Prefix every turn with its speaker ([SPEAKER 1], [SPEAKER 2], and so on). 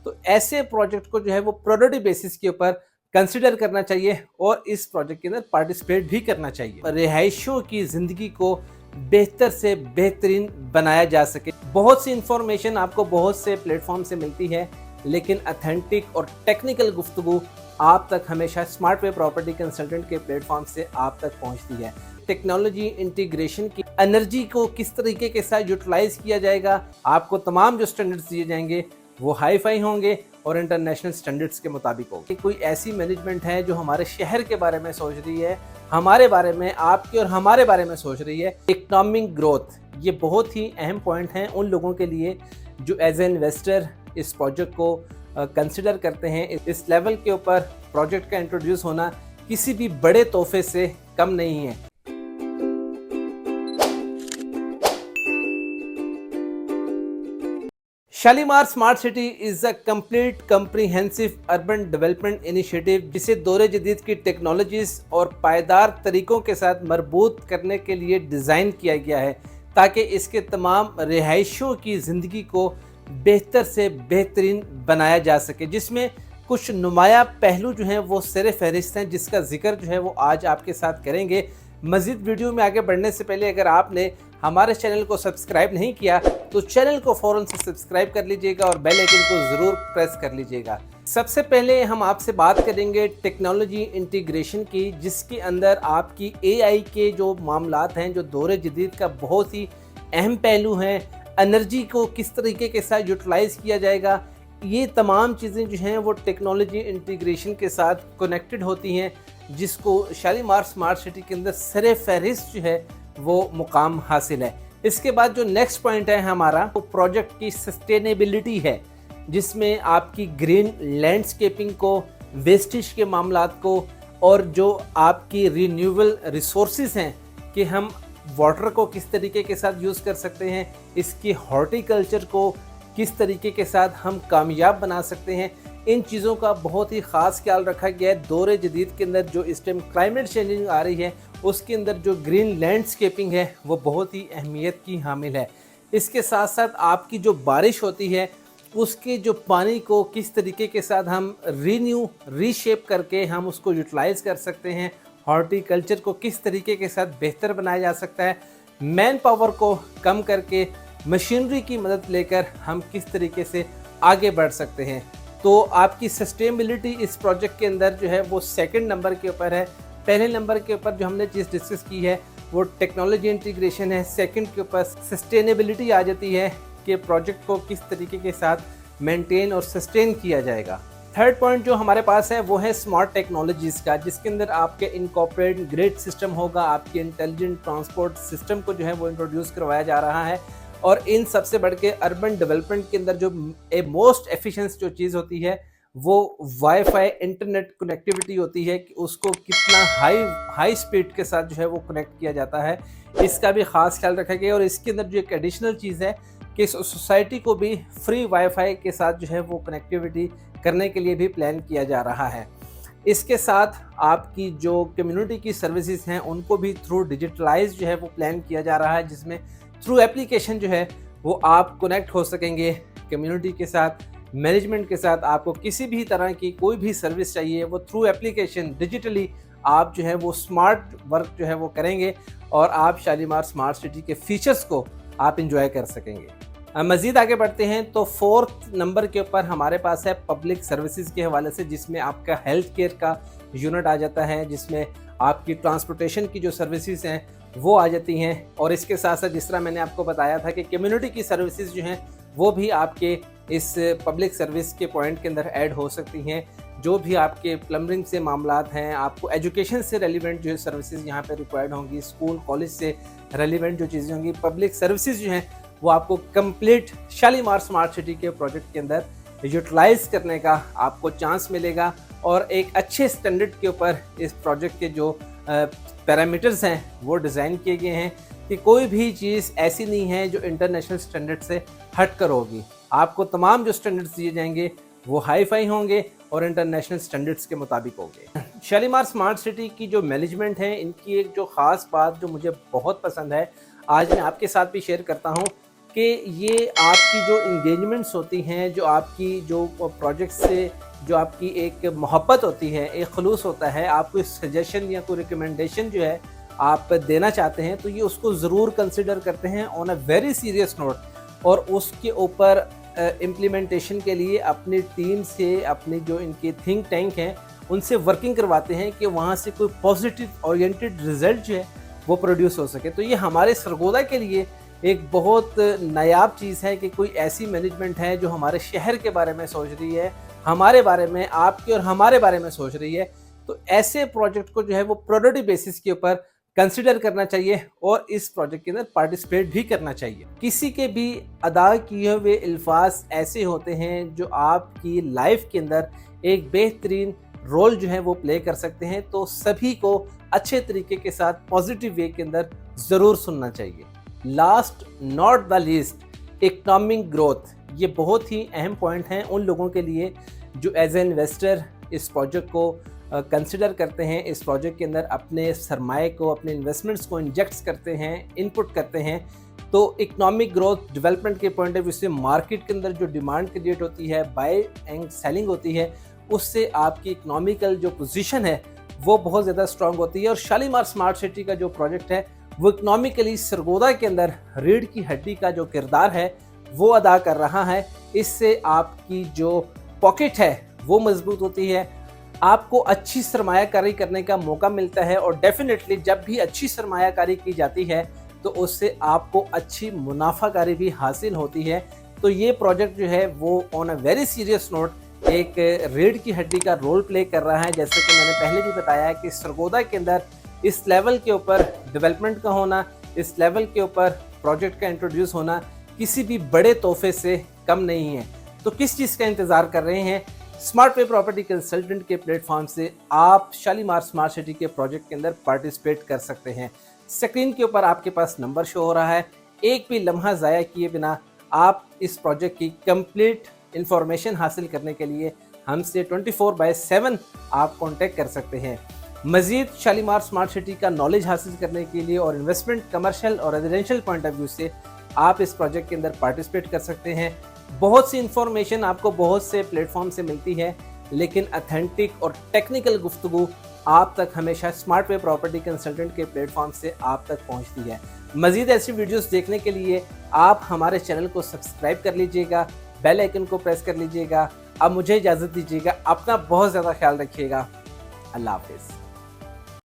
[SPEAKER 1] तो ऐसे प्रोजेक्ट को जो है वो प्रायोरिटी बेसिस के ऊपर कंसिडर करना चाहिए और इस प्रोजेक्ट के अंदर पार्टिसिपेट भी करना चाहिए। रिहायशियों की ज़िंदगी को बेहतर से बेहतरीन बनाया जा सके। बहुत सी इंफॉर्मेशन आपको बहुत से प्लेटफॉर्म से मिलती है, लेकिन अथेंटिक और टेक्निकल गुफ्तगू आप तक हमेशा स्मार्ट वे प्रॉपर्टी कंसल्टेंट के प्लेटफॉर्म से आप तक पहुंचती है। टेक्नोलॉजी इंटीग्रेशन की एनर्जी को किस तरीके के साथ यूटिलाइज किया जाएगा, आपको तमाम जो स्टैंडर्ड्स दिए जाएंगे वो हाई फाई होंगे और इंटरनेशनल स्टैंडर्ड्स के मुताबिक होगी। कोई ऐसी मैनेजमेंट है जो हमारे शहर के बारे में सोच रही है, हमारे बारे में, आपके और हमारे बारे में सोच रही है। इकोनॉमिक ग्रोथ ये बहुत ही अहम पॉइंट है उन लोगों के लिए जो एज ए इन्वेस्टर इस प्रोजेक्ट को कंसिडर करते हैं। इस लेवल के ऊपर प्रोजेक्ट का इंट्रोड्यूस होना किसी भी बड़े तोहफे से कम नहीं है। Shalimar smart city is a complete comprehensive urban development initiative जिसे दौरे जदीद की टेक्नोलॉजीज़ और पायदार तरीक़ों के साथ मरबूत करने के लिए डिज़ाइन किया गया है, ताकि इसके तमाम रिहायशियों की ज़िंदगी को बेहतर से बेहतरीन बनाया जा सके, जिसमें कुछ नुमाया पहलू जो हैं वो सिर फहरिस्त हैं, जिसका जिक्र जो है वो आज आपके साथ करेंगे। मज़ीद वीडियो में आगे बढ़ने से पहले अगर आपने हमारे चैनल को सब्सक्राइब नहीं किया तो चैनल को फ़ौरन से सब्सक्राइब कर लीजिएगा और बेल आइकन को ज़रूर प्रेस कर लीजिएगा। सबसे पहले हम आपसे बात करेंगे टेक्नोलॉजी इंटीग्रेशन की, जिसके अंदर आपकी AI के जो मामलात हैं, जो दौरे जदीद का बहुत ही अहम पहलू हैं, एनर्जी को किस तरीके के साथ यूटिलाइज़ किया जाएगा, ये तमाम चीज़ें जो हैं वो टेक्नोलॉजी इंटीग्रेशन के साथ कनेक्टेड होती हैं, जिसको शालीमार स्मार्ट सिटी के अंदर सरे फहरिस्त जो है वो मुकाम हासिल है। इसके बाद जो नेक्स्ट पॉइंट है हमारा, वो प्रोजेक्ट की सस्टेनेबिलिटी है, जिसमें आपकी ग्रीन लैंडस्केपिंग को, वेस्टेज के मामलात को, और जो आपकी रिन्यूएबल रिसोर्सेज हैं कि हम वाटर को किस तरीके के साथ यूज़ कर सकते हैं, इसकी हॉर्टिकल्चर को किस तरीके के साथ हम कामयाब बना सकते हैं, इन चीज़ों का बहुत ही ख़ास ख्याल रखा गया है। दौरे जदीद के अंदर जो इस टाइम क्लाइमेट चेंजिंग आ रही है, उसके अंदर जो ग्रीन लैंडस्केपिंग है वो बहुत ही अहमियत की हामिल है। इसके साथ साथ आपकी जो बारिश होती है उसके जो पानी को किस तरीके के साथ हम रीशेप करके हम उसको यूटिलाइज़ कर सकते हैं, हॉर्टिकल्चर को किस तरीके के साथ बेहतर बनाया जा सकता है, मैन पावर को कम करके मशीनरी की मदद लेकर हम किस तरीके से आगे बढ़ सकते हैं। तो आपकी सस्टेनेबिलिटी इस प्रोजेक्ट के अंदर जो है वो सेकंड नंबर के ऊपर है। पहले नंबर के ऊपर जो हमने चीज़ डिस्कस की है वो टेक्नोलॉजी इंटीग्रेशन है, सेकंड के ऊपर सस्टेनेबिलिटी आ जाती है कि प्रोजेक्ट को किस तरीके के साथ मेंटेन और सस्टेन किया जाएगा। थर्ड पॉइंट जो हमारे पास है वो है स्मार्ट टेक्नोलॉजीज़ का, जिसके अंदर आपके इनकॉर्पोरेट ग्रिड सिस्टम होगा, आपके इंटेलिजेंट ट्रांसपोर्ट सिस्टम को जो है वो इंट्रोड्यूस करवाया जा रहा है। और इन सबसे बढ़ के अर्बन डेवलपमेंट के अंदर जो मोस्ट एफिशिएंट जो चीज़ होती है वो वाईफाई इंटरनेट कनेक्टिविटी होती है कि उसको कितना हाई स्पीड के साथ जो है वो कनेक्ट किया जाता है, इसका भी ख़ास ख्याल रखा गया। और इसके अंदर जो एक एडिशनल चीज़ है कि सोसाइटी को भी फ्री वाईफाई के साथ जो है वो कनेक्टिविटी करने के लिए भी प्लान किया जा रहा है। इसके साथ आपकी जो कम्युनिटी की सर्विसेज हैं उनको भी थ्रू डिजिटलाइज जो है वो प्लान किया जा रहा है, जिसमें थ्रू एप्लीकेशन जो है वो आप कनेक्ट हो सकेंगे कम्युनिटी के साथ, मैनेजमेंट के साथ। आपको किसी भी तरह की कोई भी सर्विस चाहिए वो थ्रू एप्लीकेशन डिजिटली आप जो है वो स्मार्ट वर्क जो है वो करेंगे और आप शालीमार स्मार्ट सिटी के फीचर्स को आप इंजॉय कर सकेंगे। मज़ीद आगे बढ़ते हैं तो फोर्थ नंबर के ऊपर हमारे पास है पब्लिक सर्विसेज के हवाले से, जिसमें आपका हेल्थ केयर का यूनिट आ जाता है, जिसमें आपकी ट्रांसपोर्टेशन की जो सर्विसेज हैं वो आ जाती हैं। और इसके साथ साथ जिस तरह मैंने आपको बताया था कि कम्युनिटी की सर्विसेज जो हैं वो भी आपके इस पब्लिक सर्विस के पॉइंट के अंदर ऐड हो सकती हैं। जो भी आपके प्लम्बिंग से मामलात हैं, आपको एजुकेशन से रेलिवेंट जो सर्विसेज यहाँ पे रिक्वायर्ड होंगी, स्कूल कॉलेज से रेलिवेंट जो चीज़ें होंगी, पब्लिक सर्विसेज जो हैं वो आपको कंप्लीट शालीमार स्मार्ट सिटी के प्रोजेक्ट के अंदर यूटिलाइज़ करने का आपको चांस मिलेगा। और एक अच्छे स्टैंडर्ड के ऊपर इस प्रोजेक्ट के जो पैरामीटर्स हैं वो डिज़ाइन किए गए हैं कि कोई भी चीज़ ऐसी नहीं है जो इंटरनेशनल स्टैंडर्ड से हट कर होगी। आपको तमाम जो स्टैंडर्ड्स दिए जाएंगे वो हाई फाई होंगे और इंटरनेशनल स्टैंडर्ड्स के मुताबिक होंगे। शालीमार स्मार्ट सिटी की जो मैनेजमेंट है, इनकी एक जो ख़ास बात जो मुझे बहुत पसंद है, आज मैं आपके साथ भी शेयर करता हूँ کہ یہ آپ کی جو انگیجمنٹس ہوتی ہیں، جو آپ کی جو پروجیکٹ سے جو آپ کی ایک محبت ہوتی ہے، ایک خلوص ہوتا ہے، آپ کوئی سجیشن یا کوئی ریکمنڈیشن جو ہے آپ دینا چاہتے ہیں تو یہ اس کو ضرور کنسیڈر کرتے ہیں آن اے ویری سیریس نوٹ، اور اس کے اوپر امپلیمنٹیشن کے لیے اپنی ٹیم سے، اپنی جو ان کے تھنک ٹینک ہیں ان سے ورکنگ کرواتے ہیں کہ وہاں سے کوئی پازیٹیو اورینٹڈ رزلٹ جو ہے وہ پروڈیوس ہو سکے۔ تو یہ ہمارے سرگودا کے لیے ایک بہت نایاب چیز ہے کہ کوئی ایسی مینجمنٹ ہے جو ہمارے شہر کے بارے میں سوچ رہی ہے، ہمارے بارے میں، آپ کے اور ہمارے بارے میں سوچ رہی ہے۔ تو ایسے پروجیکٹ کو جو ہے وہ پرائورٹی بیسس کے اوپر کنسیڈر کرنا چاہیے اور اس پروجیکٹ کے اندر پارٹیسپیٹ بھی کرنا چاہیے۔ کسی کے بھی ادا کیے ہوئے الفاظ ایسے ہوتے ہیں جو آپ کی لائف کے اندر ایک بہترین رول جو ہے وہ پلے کر سکتے ہیں، تو سبھی کو اچھے طریقے کے ساتھ پازیٹیو وے کے اندر ضرور سننا چاہیے۔ Last not the least, economic growth, یہ بہت ہی اہم پوائنٹ ہیں ان لوگوں کے لیے جو ایز اے انویسٹر اس پروجیکٹ کو کنسیڈر کرتے ہیں، اس پروجیکٹ کے اندر اپنے سرمائے کو، اپنے انویسٹمنٹس کو انجیکٹس کرتے ہیں، انپٹ کرتے ہیں۔ تو اکنامک گروتھ ڈیولپمنٹ کے پوائنٹ آف ویو سے مارکیٹ کے اندر جو ڈیمانڈ کریٹ ہوتی ہے، بائی اینڈ سیلنگ ہوتی ہے، اس سے آپ کی اکنامیکل جو پوزیشن ہے وہ بہت زیادہ اسٹرانگ ہوتی ہے۔ اور شالیمار اسمارٹ سٹی کا جو پروجیکٹ ہے وہ اکنامیکلی سرگودا کے اندر ریڑھ کی ہڈی کا جو کردار ہے وہ ادا کر رہا ہے۔ اس سے آپ کی جو پاکٹ ہے وہ مضبوط ہوتی ہے، آپ کو اچھی سرمایہ کاری کرنے کا موقع ملتا ہے، اور ڈیفینیٹلی جب بھی اچھی سرمایہ کاری کی جاتی ہے تو اس سے آپ کو اچھی منافع کاری بھی حاصل ہوتی ہے۔ تو یہ پروجیکٹ جو ہے وہ آن اے ویری سیریس نوٹ ایک ریڑھ کی ہڈی کا رول پلے کر رہا ہے۔ جیسے کہ میں نے پہلے بھی بتایا ہے کہ سرگودا کے اندر اس لیول کے اوپر ڈیولپمنٹ کا ہونا، اس لیول کے اوپر پروجیکٹ کا انٹروڈیوس ہونا کسی بھی بڑے تحفے سے کم نہیں ہے۔ تو کس چیز کا انتظار کر رہے ہیں؟ اسمارٹ وے پراپرٹی کنسلٹنٹ کے پلیٹ فارم سے آپ شالیمار اسمارٹ سٹی کے پروجیکٹ کے اندر پارٹیسپیٹ کر سکتے ہیں۔ اسکرین کے اوپر آپ کے پاس نمبر شو ہو رہا ہے، ایک بھی لمحہ ضائع کیے بنا آپ اس پروجیکٹ کی کمپلیٹ انفارمیشن حاصل کرنے کے لیے ہم سے 24/7 آپ کانٹیکٹ کر سکتے ہیں۔ مزید شالیمار اسمارٹ سٹی کا نالج حاصل کرنے کے لیے اور انویسٹمنٹ، کمرشل اور ریزیڈینشیل پوائنٹ آف ویو سے آپ اس پروجیکٹ کے اندر پارٹیسپیٹ کر سکتے ہیں۔ بہت سی انفارمیشن آپ کو بہت سے پلیٹ فارم سے ملتی ہے، لیکن اتھینٹک اور ٹیکنیکل گفتگو آپ تک ہمیشہ اسمارٹ وے پراپرٹی کنسلٹنٹ کے پلیٹ فارم سے آپ تک پہنچتی ہے۔ مزید ایسی ویڈیوز دیکھنے کے لیے آپ ہمارے چینل کو سبسکرائب کر لیجئے گا، بیل آئیکن کو پریس کر لیجئے گا۔ اب مجھے اجازت دیجیے گا، اپنا بہت زیادہ خیال رکھیے گا۔ اللہ حافظ۔